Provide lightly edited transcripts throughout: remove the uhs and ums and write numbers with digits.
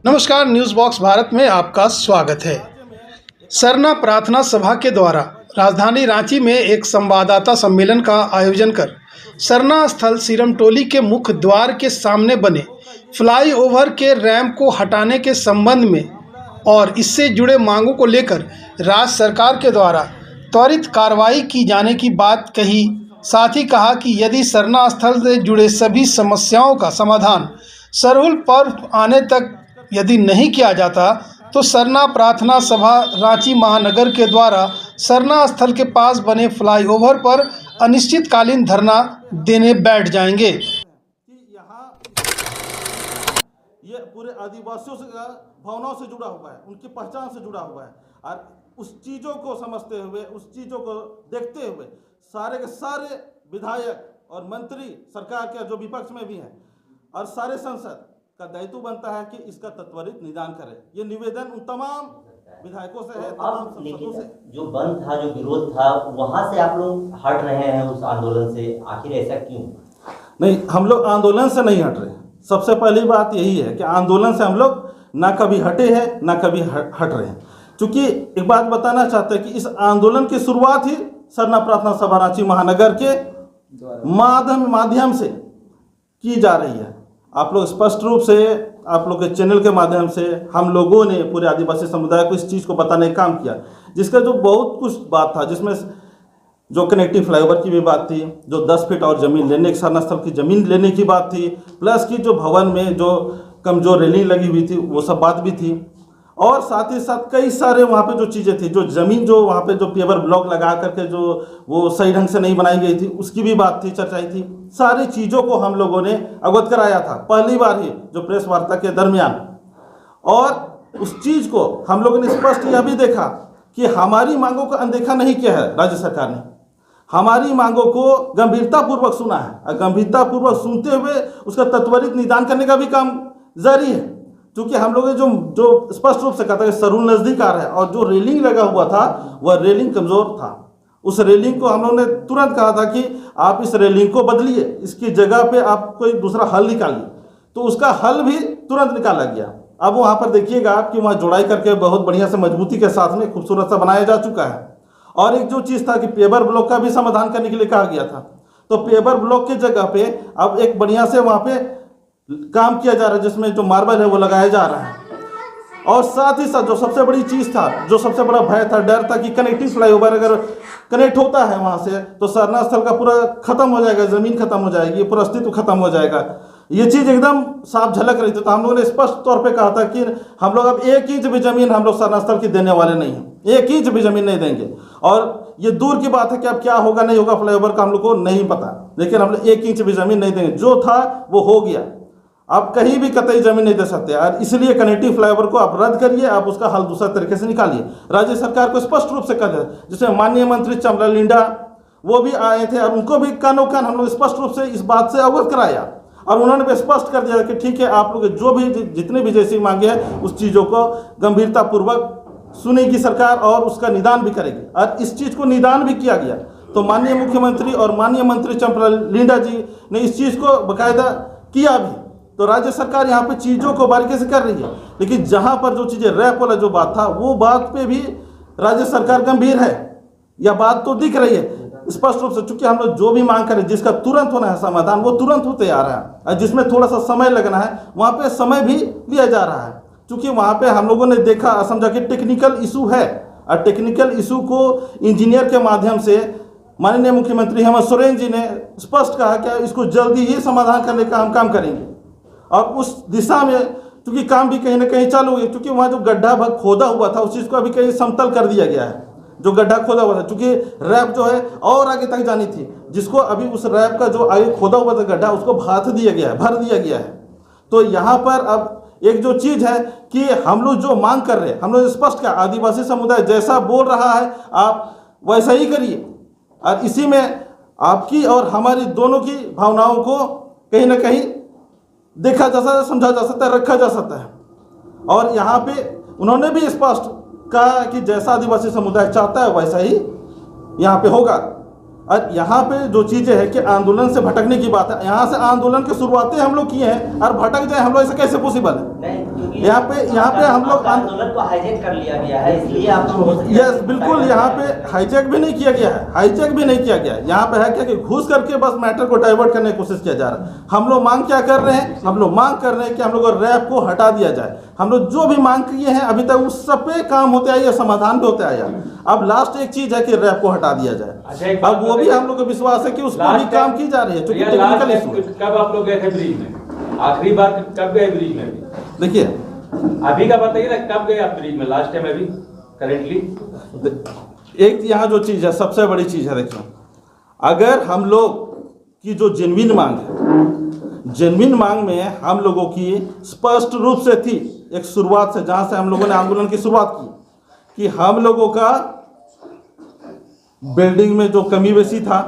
नमस्कार, news box Bharat में आपका स्वागत है। सरना प्रार्थना सभा के द्वारा राजधानी रांची में एक संवाददाता सम्मेलन का आयोजन कर सरना स्थल सिरमटोली के मुख्य द्वार के सामने बने फ्लाईओवर के रैंप को हटाने के संबंध में और इससे जुड़े मांगों को लेकर राज्य सरकार के द्वारा त्वरित कार्रवाई की जाने की बात कही। साथ ही कहा कि यदि सरना स्थल से जुड़े सभी समस्याओं का समाधान सरहुल पर्व आने तक यदि नहीं किया जाता तो सरना प्रार्थना सभा रांची महानगर के द्वारा सरना स्थल के पास बने फ्लाईओवर पर अनिश्चितकालीन धरना देने बैठ जाएंगे। यहाँ ये पूरे आदिवासियों से भावनाओं से जुड़ा हुआ है, उनकी पहचान से जुड़ा हुआ है और उस चीज़ों को समझते हुए, उस चीज़ों को देखते हुए सारे के सारे विधायक और मंत्री सरकार के जो विपक्ष में भी हैं और सारे संसद का दायित्व बनता है कि इसका त्वरित निदान करे। ये निवेदन उन तमाम विधायकों से है, तमाम सांसदों से। जो बंद था, जो विरोध था, वहां से आप लोग हट रहे हैं उस आंदोलन से, आखिर ऐसा क्यों? नहीं, हम लोग आंदोलन से नहीं हट रहे। सबसे पहली बात यही है कि आंदोलन से हम लोग ना कभी हटे हैं ना कभी हट रहे हैं। क्योंकि एक बात बताना चाहते हैं कि इस आंदोलन की शुरुआत ही सरना प्रार्थना सभा रांची महानगर के माध्यम से की जा रही है। आप लोग स्पष्ट रूप से आप लोग के चैनल के माध्यम से हम लोगों ने पूरे आदिवासी समुदाय को इस चीज़ को बताने का काम किया, जिसका जो बहुत कुछ बात था, जिसमें जो कनेक्टिंग फ्लाईओवर की भी बात थी, जो 10 फीट और ज़मीन लेने की सरना स्थल की ज़मीन लेने की बात थी, प्लस की जो भवन में जो कमजोर रेलिंग लगी हुई थी वो सब बात भी थी, और साथ ही साथ कई सारे वहाँ पे जो चीज़ें थी, जो ज़मीन जो वहाँ पे जो पेवर ब्लॉक लगा करके जो वो सही ढंग से नहीं बनाई गई थी उसकी भी बात थी, चर्चाई थी। सारी चीज़ों को हम लोगों ने अवगत कराया था पहली बार ही जो प्रेस वार्ता के दरमियान, और उस चीज़ को हम लोगों ने स्पष्ट यह भी देखा कि हमारी मांगों का अनदेखा नहीं किया है राज्य सरकार ने। हमारी मांगों को गंभीरतापूर्वक सुना है और गंभीरतापूर्वक सुनते हुए उसका त्वरित निदान करने का भी काम जारी है। क्योंकि हम लोग जो स्पष्ट रूप से कहता है सरहुल नज़दीक आ रहा है और जो रेलिंग लगा हुआ था वह रेलिंग कमज़ोर था। उस रेलिंग को हम लोगों ने तुरंत कहा था कि आप इस रेलिंग को बदलिए, इसकी जगह पे आप कोई दूसरा हल निकालिए, तो उसका हल भी तुरंत निकाला गया। अब वहाँ पर देखिएगा आप कि वहाँ जोड़ाई करके बहुत बढ़िया से मजबूती के साथ में खूबसूरत सा बनाया जा चुका है। और एक जो चीज़ था कि पेवर ब्लॉक का भी समाधान करने के लिए कहा गया था, तो पेवर ब्लॉक की जगह पे अब एक बढ़िया से वहाँ पे काम किया जा रहा है, जिसमें जो मार्बल है वो लगाया जा रहा है। और साथ ही साथ जो सबसे बड़ी चीज़ था, जो सबसे बड़ा भय था, डर था कि कनेक्टिंग फ्लाईओवर अगर कनेक्ट होता है वहाँ से तो सरना स्थल का पूरा खत्म हो जाएगा, ज़मीन खत्म हो जाएगी, पूरा अस्तित्व खत्म हो जाएगा। ये चीज़ एकदम साफ झलक रही थी। तो हम लोगों ने स्पष्ट तौर पे कहा था कि हम लोग अब 1 इंच भी ज़मीन हम लोग सरना स्थल की देने वाले नहीं हैं, 1 इंच भी ज़मीन नहीं देंगे। और ये दूर की बात है कि अब क्या होगा नहीं होगा फ्लाईओवर का हम लोग को नहीं पता, लेकिन हम लोग 1 इंच भी ज़मीन नहीं देंगे। जो था वो हो गया, आप कहीं भी कतई ज़मीन नहीं दे सकते और इसलिए कनेक्टिंग फ्लाईओवर को आप रद्द करिए, आप उसका हल दूसरा तरीके से निकालिए। राज्य सरकार को स्पष्ट रूप से कहा है, जिसमें माननीय मंत्री चमरा लिंडा वो भी आए थे और उनको भी कानों कान हम लोग स्पष्ट रूप से इस बात से अवगत कराया और उन्होंने भी स्पष्ट कर दिया कि ठीक है, आप लोग जो भी जितने भी जैसी मांगे हैं उस चीज़ों को गंभीरतापूर्वक सुनेगी सरकार और उसका निदान भी करेगी। और इस चीज़ को निदान भी किया गया। तो माननीय मुख्यमंत्री और माननीय मंत्री चमरा लिंडा जी ने इस चीज़ को बाकायदा किया भी। तो राज्य सरकार यहाँ पे चीज़ों को बारीकी से कर रही है, लेकिन जहाँ पर जो चीज़ें रैप वाला जो बात था वो बात पे भी राज्य सरकार गंभीर है। यह बात तो दिख रही है स्पष्ट रूप से, चूंकि हम लोग जो भी मांग करें जिसका तुरंत होना है समाधान वो तुरंत होते आ रहा है, और जिसमें थोड़ा सा समय लगना है वहाँ पे समय भी लिया जा रहा है। चूँकि वहाँ पे हम लोगों ने देखा समझा कि टेक्निकल इशू है और टेक्निकल इशू को इंजीनियर के माध्यम से माननीय मुख्यमंत्री हेमंत सोरेन जी ने स्पष्ट कहा कि इसको जल्दी ही समाधान करने का हम काम करेंगे। और उस दिशा में क्योंकि काम भी कहीं ना कहीं चालू है, क्योंकि वहाँ जो गड्ढा खोदा हुआ था उस चीज़ को अभी कहीं समतल कर दिया गया है। जो गड्ढा खोदा हुआ था, क्योंकि रैप जो है और आगे तक जानी थी, जिसको अभी उस रैप का जो आगे खोदा हुआ था गड्ढा उसको भर दिया गया है। तो यहाँ पर अब एक जो चीज़ है कि हम लोग जो मांग कर रहे हैं, हम लोग स्पष्ट किया, आदिवासी समुदाय जैसा बोल रहा है आप वैसा ही करिए, और इसी में आपकी और हमारी दोनों की भावनाओं को कहीं ना कहीं देखा जा सकता है, समझा जा सकता है, रखा जा सकता है। और यहाँ पे उन्होंने भी स्पष्ट कहा कि जैसा आदिवासी समुदाय चाहता है वैसा ही यहाँ पे होगा। और यहाँ पे जो चीज़ें है कि आंदोलन से भटकने की बात है, यहाँ से आंदोलन की शुरुआतें हम लोग किए हैं और भटक जाए हम लोग, ऐसे कैसे पॉसिबल है? नहीं, क्योंकि यहाँ पे हम लोग आंदोलन को हाईजैक कर लिया गया है, इसलिए आप लोग यस बिल्कुल, यहाँ पे हाईजैक भी नहीं किया गया है, हाईजैक भी नहीं किया गया है। यहाँ पे है क्या कि घुस करके बस मैटर को डाइवर्ट करने की कोशिश किया जा रहा है। हम लोग मांग क्या कर रहे हैं? हम लोग मांग कर रहे हैं कि हम लोग रैप को हटा दिया जाए। हम लोग जो भी मांग किए हैं अभी तक उस सब पे काम होते आए, समाधान भी होते आया। अब लास्ट एक चीज है कि रैप को हटा दिया जाए। अब वो भी हम लोग को विश्वास है कि उस पर भी काम की जा रही है, क्योंकि टेक्निकल इशू है। कब आप लोग गए थे ब्रिज में? आखिरी बार कब गए ब्रिज में? देखिए अभी का बताइए ना, कब गए आप ब्रिज में लास्ट टाइम? अभी करेंटली एक यहाँ जो चीज़ है, सबसे बड़ी चीज़ है, देखिए अगर हम लोग की जो जेन्युइन मांग है, जेन्युइन मांग में हम लोगों की स्पष्ट रूप से थी एक शुरुआत से, जहाँ से हम लोगों ने आंदोलन की शुरुआत की, कि हम लोगों का बिल्डिंग में जो कमी बेसी था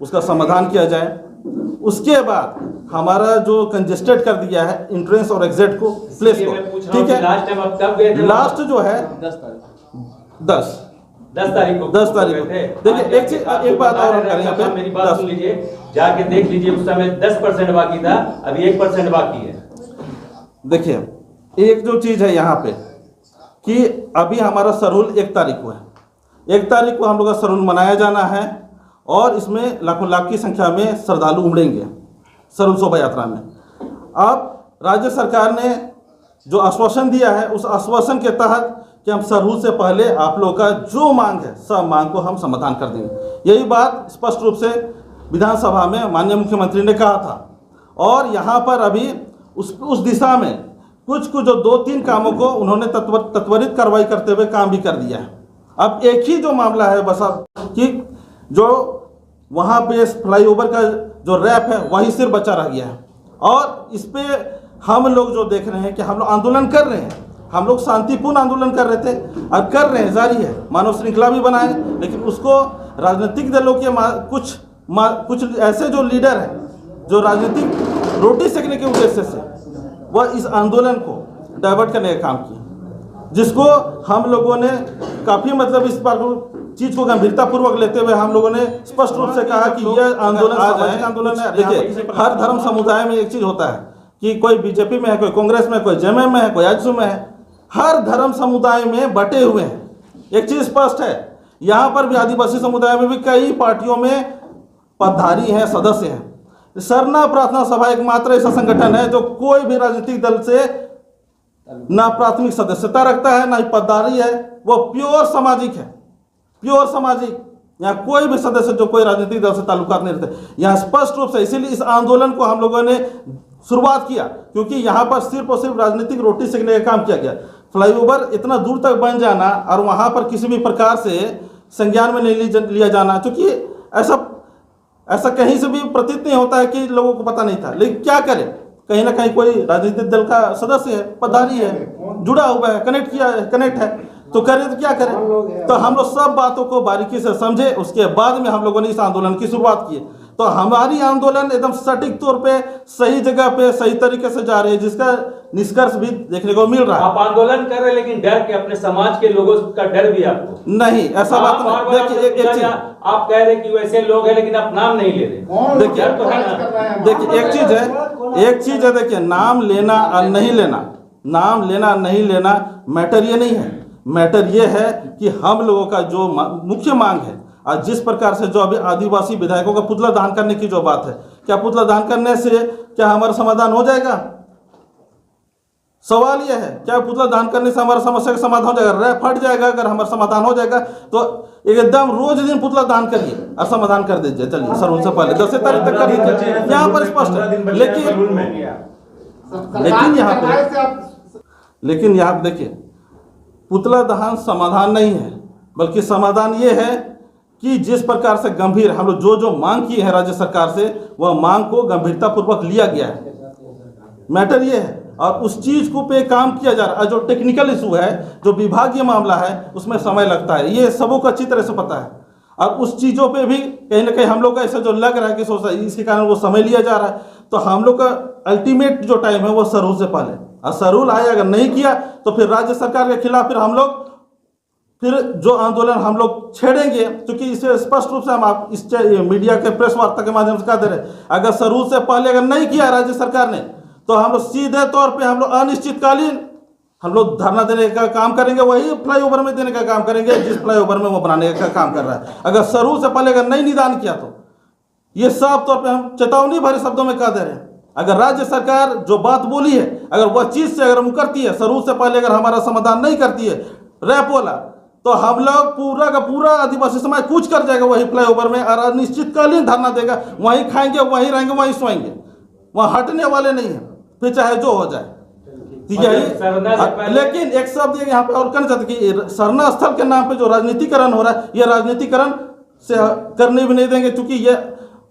उसका समाधान किया जाए। उसके बाद हमारा जो कंजेस्टेड कर दिया है इंट्रेंस और एग्जिट को, प्लेस को, ठीक है। लास्ट टाइम आप कब गए थे? लास्ट जो है 10 तारीख को देखिए एक बात और हम करें यहाँ पे, मेरी बात सुन लीजिए, जाके देख लीजिए, उस समय 10% बाकी था, अभी 1% बाकी है। देखिए एक जो चीज़ है यहाँ पे कि अभी हमारा सरूल 1 तारीख को है, 1 तारीख को हम लोग का सरूल मनाया जाना है और इसमें लाखों लाख की संख्या में श्रद्धालु उमड़ेंगे सरूल शोभा यात्रा में। अब राज्य सरकार ने जो आश्वासन दिया है उस आश्वासन के तहत कि हम सरूल से पहले आप लोग का जो मांग है सब मांग को हम समाधान कर देंगे। यही बात स्पष्ट रूप से विधानसभा में माननीय मुख्यमंत्री ने कहा था और यहाँ पर अभी उस दिशा में कुछ जो 2-3 कामों को उन्होंने त्वरित कार्रवाई करते हुए काम भी कर दिया है। अब एक ही जो मामला है बस अब कि जो वहाँ पे फ्लाईओवर का जो रैप है वही सिर्फ बचा रह गया है और इस पे हम लोग जो देख रहे हैं कि हम लोग आंदोलन कर रहे हैं, हम लोग शांतिपूर्ण आंदोलन कर रहे थे और कर रहे हैं, जारी है, मानव श्रृंखला भी बनाए, लेकिन उसको राजनीतिक दलों के कुछ ऐसे जो लीडर हैं जो राजनीतिक रोटी सेकने के उद्देश्य से वह इस आंदोलन को डाइवर्ट करने का काम किया, जिसको हम लोगों ने काफ़ी मतलब इस बार चीज़ को गंभीरतापूर्वक लेते हुए हम लोगों ने स्पष्ट रूप से कहा कि यह आंदोलन सामाजिक आंदोलन है। देखिए हर धर्म समुदाय में एक चीज़ होता है कि कोई बीजेपी में है, कोई कांग्रेस में, कोई जेएमएम में है, कोई आजसू में है, हर धर्म समुदाय में बटे हुए हैं। एक चीज़ स्पष्ट है, यहाँ पर भी आदिवासी समुदाय में भी कई पार्टियों में पदधारी हैं, सदस्य हैं। सरना प्रार्थना सभा एकमात्र ऐसा संगठन है जो कोई भी राजनीतिक दल से ना प्राथमिक सदस्यता रखता है, ना ही पदधारी है, वो प्योर सामाजिक है, प्योर सामाजिक। यहाँ कोई भी सदस्य जो कोई राजनीतिक दल से ताल्लुकात नहीं रखते। यहाँ स्पष्ट रूप से इसीलिए इस आंदोलन को हम लोगों ने शुरुआत किया क्योंकि यहाँ पर सिर्फ और सिर्फ राजनीतिक रोटी सेकने का काम किया गया। फ्लाईओवर इतना दूर तक बन जाना और वहाँ पर किसी भी प्रकार से संज्ञान में नहीं लिया जाना, क्योंकि ऐसा कहीं से भी प्रतीत नहीं होता है कि लोगों को पता नहीं था। लेकिन क्या करें, कहीं ना कहीं कोई राजनीतिक दल का सदस्य है, पदारी है, जुड़ा हुआ है, कनेक्ट है, तो करें तो क्या करें। तो हम लोग सब बातों को बारीकी से समझे, उसके बाद में हम लोगों ने इस आंदोलन की शुरुआत की। तो हमारी आंदोलन एकदम सटीक तौर पे सही जगह पे सही तरीके से जा रही है, जिसका निष्कर्ष भी देखने को मिल रहा है। आप आंदोलन कर रहे हैं लेकिन डर के, अपने समाज के लोगों का डर भी आपको नहीं, ऐसा बात नहीं। देखिए एक चीज आप कह रहे हैं कि वैसे लोग हैं लेकिन आप नाम नहीं ले रहे। देखिए एक चीज है, देखिए नाम लेना और नहीं लेना, नाम लेना नहीं लेना मैटर ये नहीं है। मैटर ये है कि हम लोगों का जो मुख्य मांग है और जिस प्रकार से जो अभी आदिवासी विधायकों का पुतला दहन करने की जो बात है, क्या पुतला दहन करने से क्या हमारा समाधान हो जाएगा? सवाल यह है, क्या पुतला दहन करने से हमारा समस्या का समाधान हो जाएगा? रैप हट जाएगा? अगर हमारा समाधान हो जाएगा तो एकदम रोज दिन पुतला दहन करिए और समाधान कर दीजिए। चलिए सर, उनसे पहले 10 तारीख तक कर दीजिए, यहाँ पर स्पष्ट है। लेकिन यहाँ पे देखिए, पुतला दहन समाधान नहीं है, बल्कि समाधान ये है कि जिस प्रकार से गंभीर हम लोग जो मांग की है राज्य सरकार से, वह मांग को गंभीरतापूर्वक लिया गया है। मैटर ये है और उस चीज़ को पे काम किया जा रहा है। जो टेक्निकल इशू है, जो विभागीय मामला है, उसमें समय लगता है, ये सबों को अच्छी तरह से पता है। और उस चीज़ों पे भी कहीं ना कहीं हम लोग का ऐसा जो लग रहा है कि इसके कारण वो समय लिया जा रहा है। तो हम लोग का अल्टीमेट जो टाइम है वो सरूल से पहले, और सरूल आया अगर नहीं किया तो फिर राज्य सरकार के खिलाफ फिर हम लोग फिर जो आंदोलन हम लोग छेड़ेंगे, क्योंकि इसे स्पष्ट रूप से हम आप इस मीडिया के प्रेस वार्ता के माध्यम से कह दे रहे हैं, अगर शुरू से पहले अगर नहीं किया राज्य सरकार ने, तो हम लोग सीधे तौर पे हम लोग अनिश्चितकालीन हम लोग धरना देने का काम करेंगे, वही फ्लाईओवर में देने का काम करेंगे जिस फ्लाईओवर में वो बनाने का काम कर रहा है। अगर शुरू से पहले अगर नहीं निदान किया तो ये साफ तौर पे हम चेतावनी भरे शब्दों में कह दे रहे हैं। अगर राज्य सरकार जो बात बोली है, अगर वह चीज से अगर मुकरती है, शुरू से पहले अगर हमारा समाधान नहीं करती है, रैप वाला, तो हम लोग पूरा का पूरा आदिवासी समाज कूच कर जाएगा वही फ्लाईओवर में और अनिश्चितकालीन धरना देगा। वहीं खाएंगे, वहीं रहेंगे, वहीं सोएंगे, वहाँ हटने वाले नहीं है, फिर चाहे जो हो जाए। ठीक है, लेकिन एक शब्द यहाँ पे और कहना चाहते कि सरना स्थल के नाम पे जो राजनीतिकरण हो रहा है, ये राजनीतिकरण से करने भी नहीं देंगे, क्योंकि ये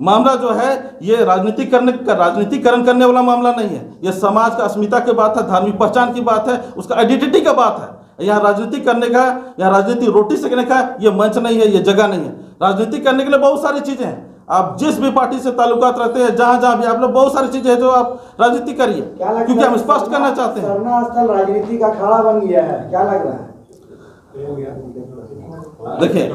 मामला जो है ये राजनीतिकरण करने वाला मामला नहीं है। ये समाज का अस्मिता की बात है, धार्मिक पहचान की बात है, उसका आइडेंटिटी का बात है। यहाँ राजनीति करने का, यहाँ राजनीति रोटी सेकने का ये मंच नहीं है, ये जगह नहीं है। राजनीति करने के लिए बहुत सारी चीजें हैं। आप जिस भी पार्टी से ताल्लुकात रखते हैं, जहां जहां भी आप लोग, बहुत सारी चीजें हैं जो आप राजनीति करिए, क्योंकि हम स्पष्ट करना चाहते हैं। सरना स्थल राजनीति का अखाड़ा बन गया है, क्या लग रहा है? देखिए